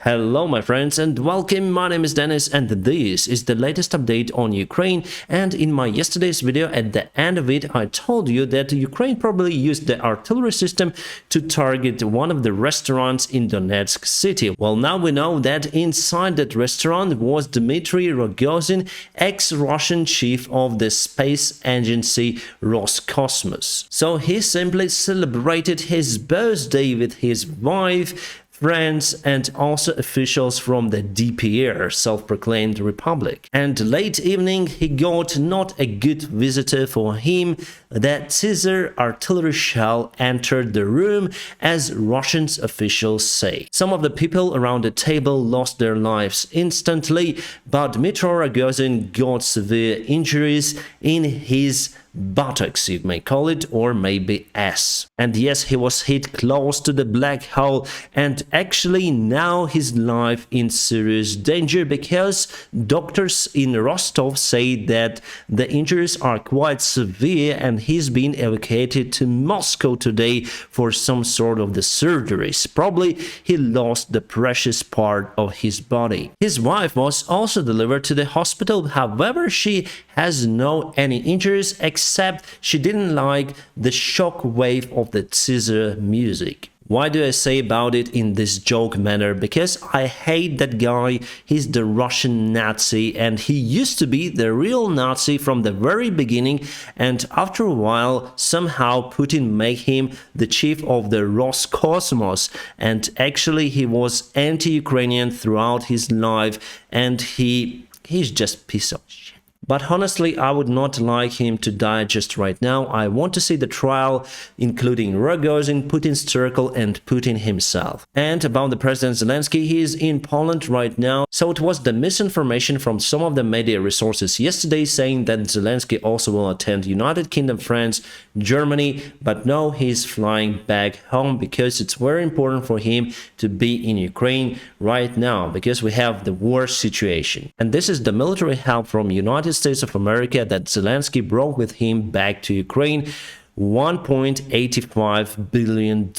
Hello my friends and welcome, my name is Dennis and this is the latest update on Ukraine. And in my yesterday's video, at the end of it, I told you that Ukraine probably used the artillery system to target one of the restaurants in Donetsk city. Well, now we know that inside that restaurant was Dmitry Rogozin, ex-Russian chief of the space agency Roscosmos. So he simply celebrated his birthday with his wife, friends and also officials from the DPR, self-proclaimed republic. And late evening he got not a good visitor for him. That Caesar artillery shell entered the room, as Russian officials say. Some of the people around the table lost their lives instantly, but Dmitry Rogozin got severe injuries in his buttocks, you may call it, or maybe ass. And yes, he was hit close to the black hole, and actually now his life in serious danger, because doctors in Rostov say that the injuries are quite severe and he's been evacuated to Moscow today for some sort of the surgeries. Probably he lost the precious part of his body. His wife was also delivered to the hospital, however she has no any injuries, except she didn't like the shock wave of the Caesar music. Why do I say about it in this joke manner? Because I hate that guy. He's the Russian Nazi, and he used to be the real Nazi from the very beginning, and after a while somehow Putin made him the chief of the Roscosmos, and actually he was anti-Ukrainian throughout his life, and he's just piece of shit. But honestly, I would not like him to die just right now. I want to see the trial, including Rogozin, Putin's circle, and Putin himself. And about the President Zelensky, he is in Poland right now. So it was the misinformation from some of the media resources yesterday saying that Zelensky also will attend United Kingdom, France, Germany. But no, he's flying back home because it's very important for him to be in Ukraine right now, because we have the war situation. And this is the military help from United States of America that Zelensky brought with him back to Ukraine. $1.85 billion.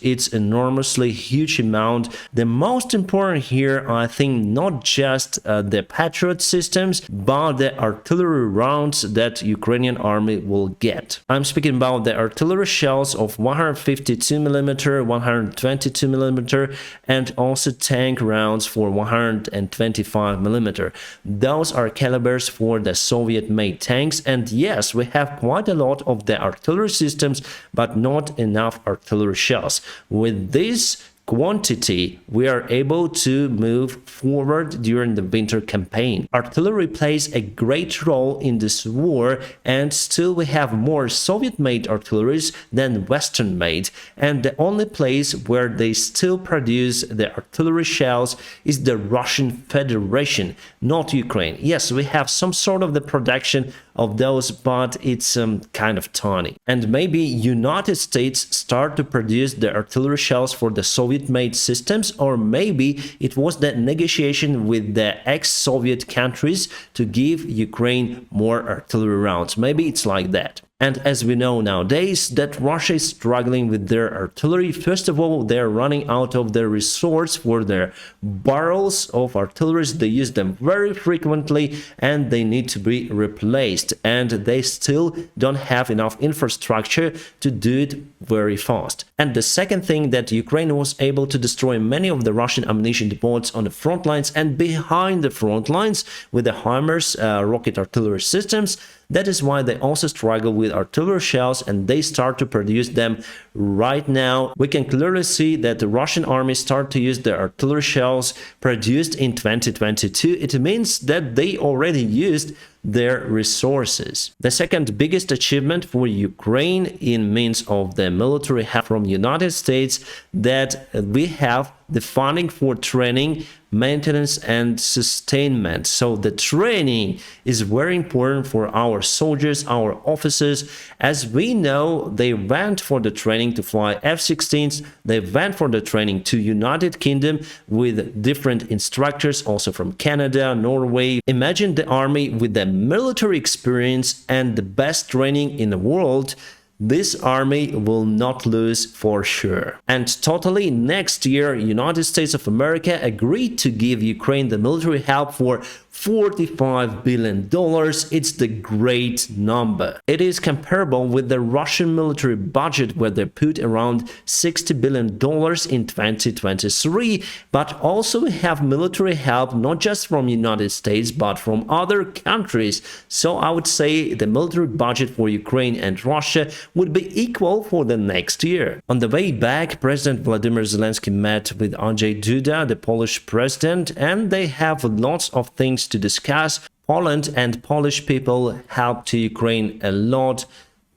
It's enormously huge amount. The most important here, I think, not just the Patriot systems, but the artillery rounds that Ukrainian army will get. I'm speaking about the artillery shells of 152mm, 122mm, and also tank rounds for 125mm. Those are calibers for the Soviet-made tanks, and yes, we have quite a lot of the artillery systems, but not enough artillery shells. With this quantity, we are able to move forward during the winter campaign. Artillery plays a great role in this war, and still we have more Soviet-made artilleries than Western-made, and the only place where they still produce the artillery shells is the Russian Federation, not Ukraine. Yes, we have some sort of the production of those, but it's kind of tiny. And maybe United States start to produce the artillery shells for the Soviet-made systems, or maybe it was that negotiation with the ex-Soviet countries to give Ukraine more artillery rounds. Maybe it's like that. And as we know nowadays that Russia is struggling with their artillery. First of all, they're running out of their resource for their barrels of artillery. They use them very frequently and they need to be replaced. And they still don't have enough infrastructure to do it very fast. And the second thing, that Ukraine was able to destroy many of the Russian ammunition depots on the front lines and behind the front lines with the HIMARS rocket artillery systems. That is why they also struggle with artillery shells, and they start to produce them right now. We can clearly see that the Russian army start to use the artillery shells produced in 2022. It means that they already used their resources. The second biggest achievement for Ukraine in means of the military help from United States, that we have the funding for training, maintenance and sustainment. So the training is very important for our soldiers, our officers. As we know, they went for the training to fly F-16s, they went for the training to United Kingdom with different instructors, also from Canada, Norway. Imagine the army with the military experience and the best training in the world this army will not lose for sure. And totally next year, United States of America agreed to give Ukraine the military help for $45 billion. It's the great number. It is comparable with the Russian military budget, where they put around $60 billion in 2023, but also have military help not just from United States but from other countries. So I would say the military budget for Ukraine and Russia would be equal for the next year. On the way back, President Vladimir Zelensky met with Andrzej Duda, the Polish president, and they have lots of things to discuss. Poland and Polish people helped to Ukraine a lot.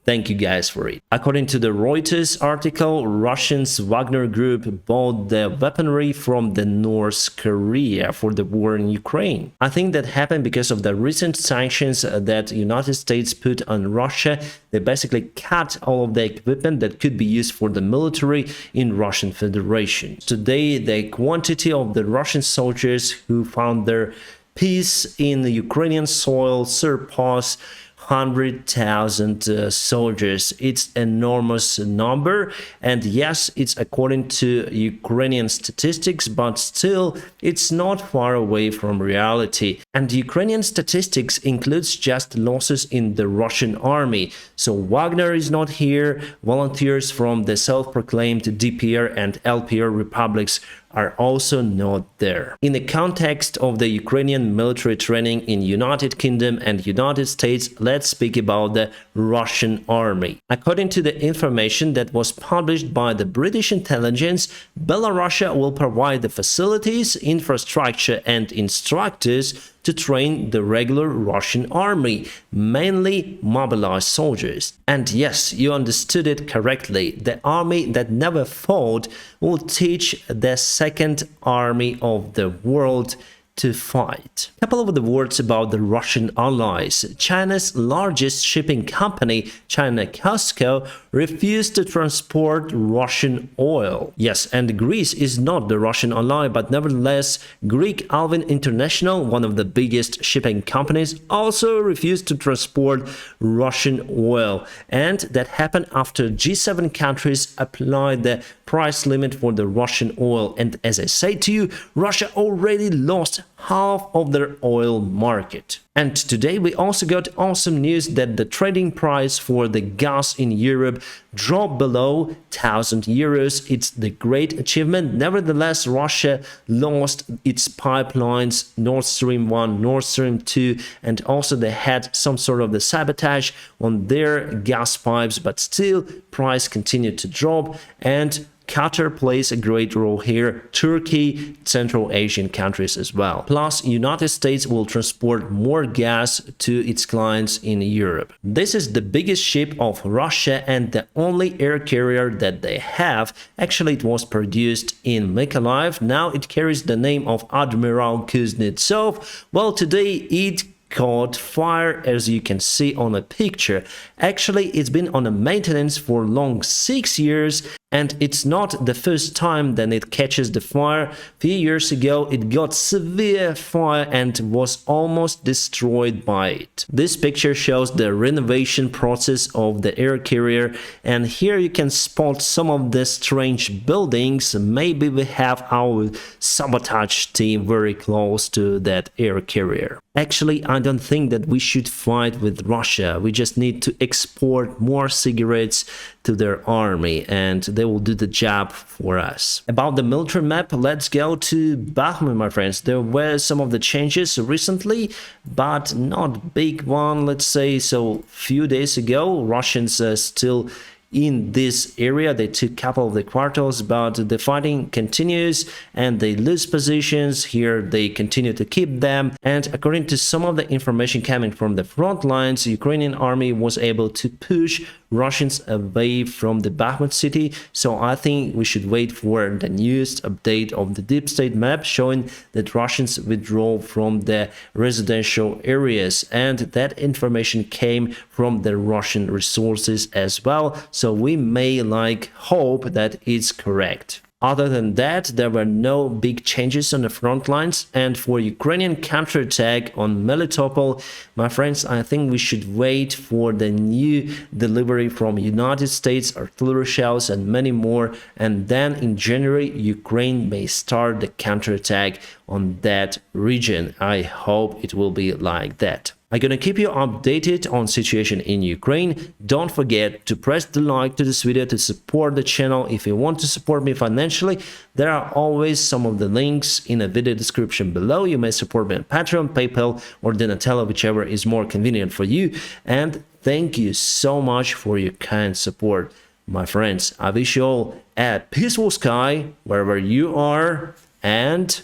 Thank you guys for it. According to the Reuters article, Russians Wagner Group bought the weaponry from the North Korea for the war in Ukraine. I think that happened because of the recent sanctions that United States put on Russia. They basically cut all of the equipment that could be used for the military in Russian Federation. Today, the quantity of the Russian soldiers who found their peace in the Ukrainian soil surpassed 100,000 soldiers. It's enormous number, and yes, it's according to Ukrainian statistics, but still it's not far away from reality. And Ukrainian statistics includes just losses in the Russian army. So Wagner is not here. Volunteers from the self-proclaimed DPR and LPR republics are also not there. In the context of the Ukrainian military training in United Kingdom and United States, let's speak about the Russian army. According to the information that was published by the British intelligence, Belarus will provide the facilities, infrastructure and instructors to train the regular Russian army, mainly mobilized soldiers. And yes, you understood it correctly. The army that never fought will teach the second army of the world to fight. A couple of the words about the Russian allies. China's largest shipping company, China COSCO, refused to transport Russian oil. Yes, and Greece is not the Russian ally, but nevertheless, Greek Alvin International, one of the biggest shipping companies, also refused to transport Russian oil. And that happened after G7 countries applied the price limit for the Russian oil. And as I say to you, Russia already lost half of their oil market. And today we also got awesome news that the trading price for the gas in Europe dropped below 1,000 euros. It's the great achievement. Nevertheless, Russia lost its pipelines, Nord Stream 1, Nord Stream 2, and also they had some sort of the sabotage on their gas pipes, but still price continued to drop, and Qatar plays a great role here, Turkey, Central Asian countries as well. Plus, United States will transport more gas to its clients in Europe. This is the biggest ship of Russia and the only air carrier that they have. Actually, it was produced in Mykolaiv. Now it carries the name of Admiral Kuznetsov. Well, today it caught fire, as you can see on a picture. Actually, it's been on a maintenance for long 6 years, and it's not the first time that it catches the fire. A few years ago, it got severe fire and was almost destroyed by it. This picture shows the renovation process of the air carrier, and here you can spot some of the strange buildings. Maybe we have our sabotage team very close to that air carrier. Actually, I don't think that we should fight with Russia. We just need to export more cigarettes to their army, and they will do the job for us. About the military map, let's go to Bakhmut, my friends. There were some of the changes recently, but not big one, let's say. So few days ago, Russians still in this area. They took a couple of the quarters, but the fighting continues and they lose positions. Here they continue to keep them, and according to some of the information coming from the front lines, the Ukrainian army was able to push Russians away from the Bakhmut city. So I think we should wait for the newest update of the deep state map showing that Russians withdraw from the residential areas, and that information came from the Russian resources as well. So we may hope that it's correct. Other than that, there were no big changes on the front lines, and for Ukrainian counterattack on Melitopol, my friends, I think we should wait for the new delivery from United States artillery shells and many more, and then in January Ukraine may start the counterattack on that region. I hope it will be like that. I'm gonna keep you updated on situation in Ukraine. Don't forget to press the like to this video to support the channel. If you want to support me financially, there are always some of the links in the video description below. You may support me on Patreon, PayPal, or Donatello, whichever is more convenient for you. And thank you so much for your kind support, my friends. I wish you all a peaceful sky wherever you are, and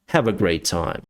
have a great time.